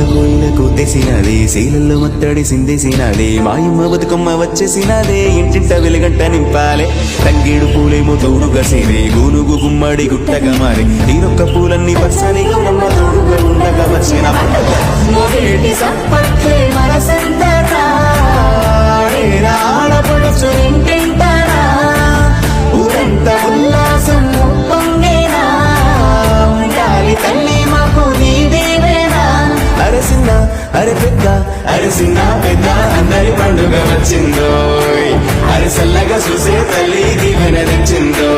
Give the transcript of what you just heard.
కోయిలకు తెసినదే శీలల్లో మత్తడి సిందేసినదే మాయమ్మ బతుకమ్మ వచ్చేసినదే ఇంటింట వెలుగంట నింపాలే తంగేడు పూలేమో తోడుగా సేరే గూనుగు గుమ్మడి గుట్టగా మారి ఈరొక్క పూలన్నీ పచ్చని గౌరమ్మ తోడుగా ఉండగా వచ్చిన ఊరంతా ఉల్లాసం పొంగేనా ఉండాలి తల్లి మాకు నీదేవేనా అరే చిన్న అరే పెద్ద అరే చిన్న పెద్ద అందరి పండుగ వచ్చిందో అరే చల్లగా చూసే తల్లి దీవెన తెచ్చిందో